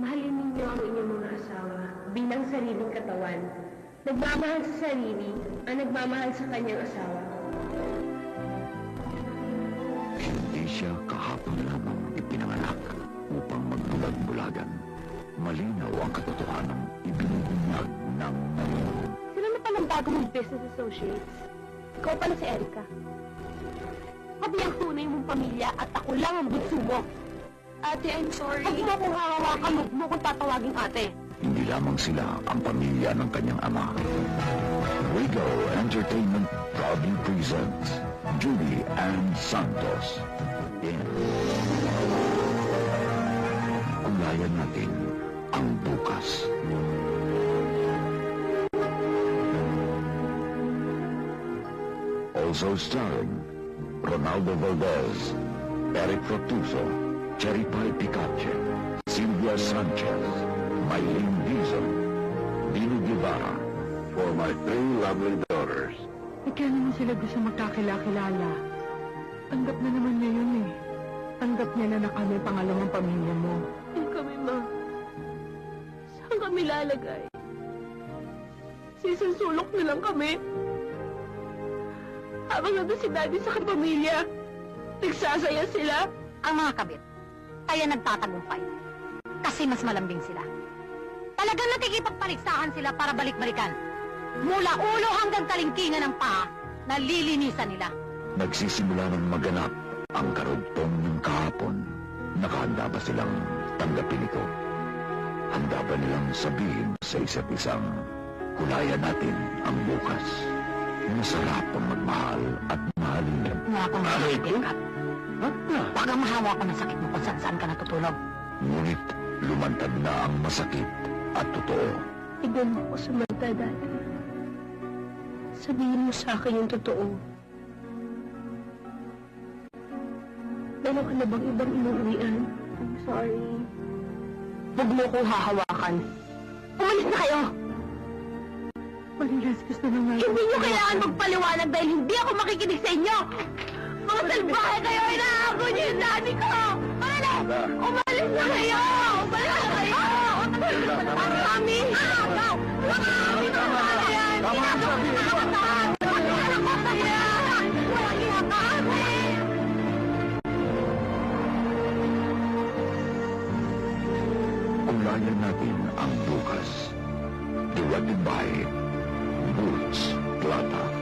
Mahalin ninyo ang inyong mga asawa bilang sariling katawan. Nagmamahal sa sarili ang nagmamahal sa kanyang asawa. Hindi siya kahapon lamang ipinanganak upang magbulag-bulagan. Malinaw ang katotohanang ibinubunyag ng Panginoon. Sila na palang bago mong business associates. Ikaw pala si Erica. Pati ang tunay mong pamilya at ako lang ang bunso mo. Ate, I'm sorry. Pag mo kong hawakan, huwag mo kong tatawaging ate. Hindi lamang sila ang pamilya ng kanyang ama. Wigo Entertainment proudly presents Judy and Santos in Ulayan Natin ang Bukas. Also starring Ronaldo Valdez, Eric Fructuso, Cherry Pie Picache, Silvia Sanchez, Maylene Dizon, Dino Guevara, for my three lovely daughters. Kaya naman sila gusto magkakilala. Tanggap na naman niya yun eh. Tanggap niya na kami pangalawang pamilya mo. Saan kami, ma? Saan kami lalagay? Sisulok na lang kami. Habang nandun si Daddy sa kapamilya, nagsasaya sila. Ang mga kabit, kaya nagtatagumpay. Kasi mas malambing sila. Talagang nakikipagpaligsahan sila para balik-balikan. Mula ulo hanggang talingkingan ng paa, nalilinisan nila. Nagsisimula ng maganap ang karugtong ng kahapon. Nakahanda ba silang tanggapin ito? Handa ba nilang sabihin sa isa't isang hulayan natin ang bukas? Masarap ang magmahal at mahalin. Nga akong nakikipag. Baka mahawa ko ng sakit mo kung saan ka natutulog. Ngunit lumantad na ang masakit at totoo. Tignan mo ko sa mata, Daddy. Sabihin mo sa akin yung totoo. Meron ka na bang ibang inuuwian? I'm sorry. Huwag mo kong hahawakan. Umalis na kayo! Marilas, gusto na nga. Hindi nyo kailangan magpaliwanag dahil hindi ako makikinig sa inyo! Mga salbahe kayo! Inaako nyo yung daddy ko! Umalis! Umalis na kayo! Umalis na kayo! Ang kami! Ang kami na mga yan! Inaako na nakakataan! Inaako na yan! Walang inakami! Ulayan natin ang bukas. Diwatid by Boots Plata.